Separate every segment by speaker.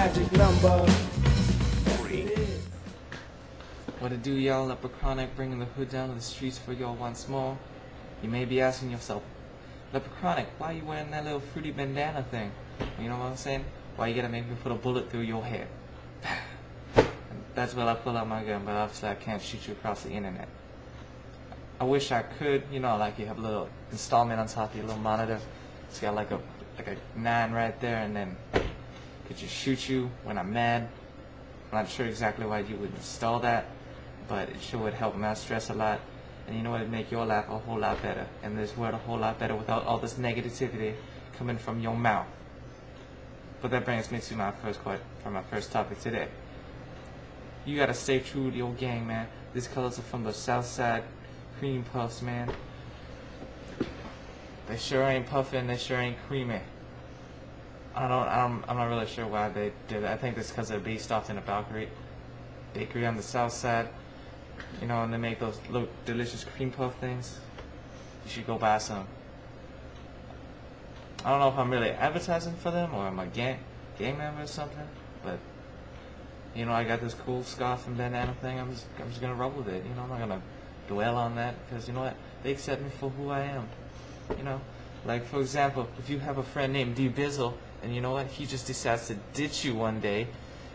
Speaker 1: magic number.
Speaker 2: What it do, y'all? Leprachronic bringing the hood down to the streets for y'all once more. You may be asking yourself, Leprachronic, why are you wearing that little fruity bandana thing? You know what I'm saying? Why you gotta make me put a bullet through your head? That's when I pull out my gun, but obviously I can't shoot you across the internet. I wish I could, you know, like you have a little installment on top of your little monitor. It's got like a 9 right there, and then could just shoot you when I'm mad. I'm not sure exactly why you would install that, but it sure would help my stress a lot. And you know what, it'd make your life a whole lot better, and this world a whole lot better without all this negativity coming from your mouth. But that brings me to my first topic today. You gotta stay true to your gang, man. These colors are from the Southside Cream Puffs, man. They sure ain't puffin', they sure ain't creamy. I'm not really sure why they did it. I think it's because they're based off in a bakery on the south side. You know, and they make those little delicious cream puff things. You should go buy some. I don't know if I'm really advertising for them or I'm a gang member or something, but you know, I got this cool scarf and bandana thing. I'm just gonna roll with it. You know, I'm not gonna dwell on that because you know what? They accept me for who I am. You know, like for example, if you have a friend named D Bizzle, and you know what? He just decides to ditch you one day.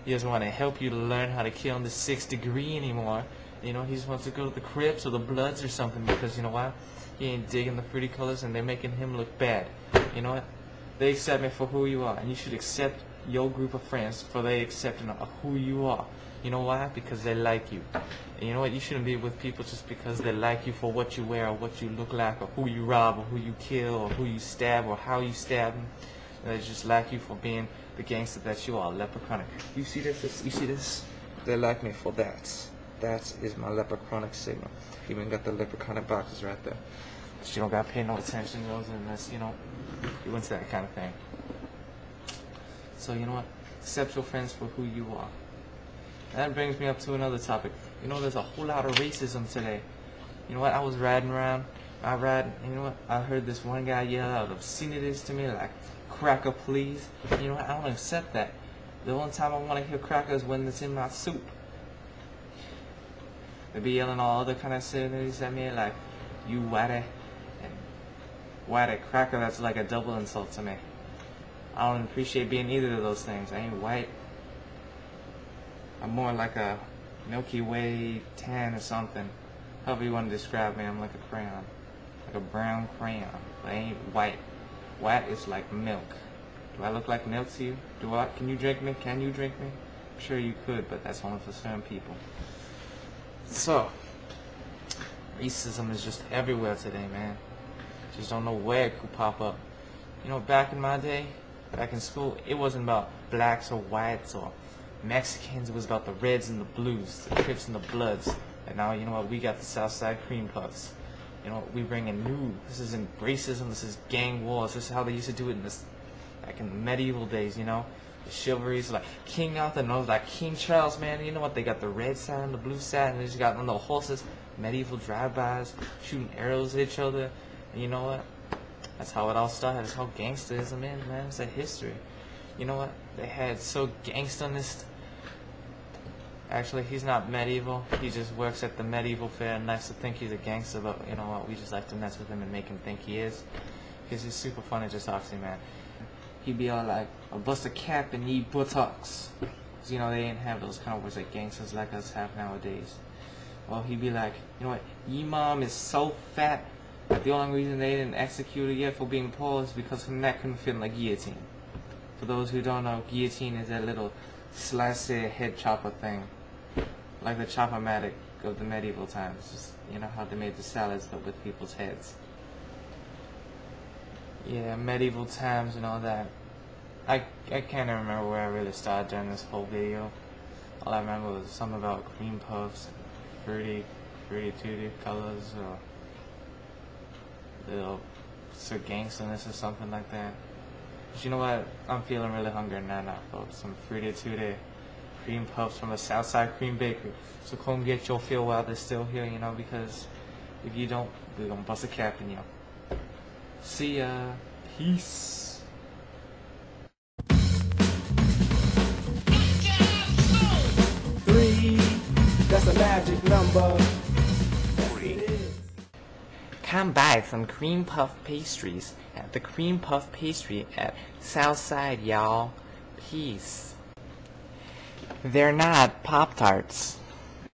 Speaker 2: He doesn't want to help you to learn how to kill in the 6th degree anymore. You know, he just wants to go to the Crips or the Bloods or something because, you know why? He ain't digging the fruity colors and they're making him look bad. You know what? They accept me for who you are, and you should accept your group of friends for they accepting of who you are. You know why? Because they like you. And you know what? You shouldn't be with people just because they like you for what you wear or what you look like or who you rob or who you kill or who you stab or how you stab them. They just like you for being the gangster that you are, Leprachronic. You see this? You see this? They like me for that. That is my Leprachronic signal. Even got the Leprachronic boxes right there. But you don't gotta pay no attention to those unless, you know, you into that kind of thing. So you know what? Accept your friends for who you are. That brings me up to another topic. You know, there's a whole lot of racism today. You know what? I was riding around. And you know what? I heard this one guy yell out obscenities to me like, "Cracker, please." And you know what? I don't accept that. The only time I want to hear cracker is when it's in my soup. They be yelling all other kind of obscenities at me like, "You whitey," and whitey cracker. That's like a double insult to me. I don't appreciate being either of those things. I ain't white. I'm more like a Milky Way tan or something. However you want to describe me, I'm like a crayon. Like a brown crayon. But I ain't white. White is like milk. Do I look like milk to you? Can you drink me? Can you drink me? I'm sure you could, but that's only for certain people. So, racism is just everywhere today, man. Just don't know where it could pop up. You know, back in my day, back in school, it wasn't about blacks or whites or Mexicans. It was about the Reds and the Blues, the Crips and the Bloods. And now, you know what? We got the Southside Cream Puffs. You know, we bring in new. This isn't racism. This is gang wars. This is how they used to do it in this, like in the medieval days. You know, the chivalries like King Arthur knows like King Charles, man. You know what? They got the red side and the blue side, and they just got on the horses, medieval drive-bys, shooting arrows at each other. And you know what? That's how it all started. That's how gangsterism is, man. It's a history. You know what? They had so gangsterness. Actually, he's not medieval. He just works at the medieval fair and likes to think he's a gangster, but you know what? We just like to mess with him and make him think he is. Because he's super funny, just Oxy, man. He'd be all like, "I'll bust a cap and eat buttocks." Because, you know, they didn't have those kind of words that gangsters like us have nowadays. Or he'd be like, "You know what? Your mom is so fat that the only reason they didn't execute her yet for being poor is because her neck couldn't fit in a guillotine." For those who don't know, guillotine is that little slicer head chopper thing. Like the chop-o-matic of the medieval times. Just, you know how they made the salads but with people's heads. Yeah, medieval times and all that. I can't even remember where I really started during this whole video. All I remember was something about cream puffs, fruity tooty colors, or little Sir Gangsterness or something like that. But you know what? I'm feeling really hungry now, folks. Some fruity tooty cream puffs from a Southside Cream Bakery. So come get your fill while they're still here, you know, because if you don't, we're gonna bust a cap in you. See ya. Peace.
Speaker 1: magic number.
Speaker 2: Come buy some cream puff pastries at the Cream Puff Pastry at Southside, y'all. Peace. They're not Pop-Tarts.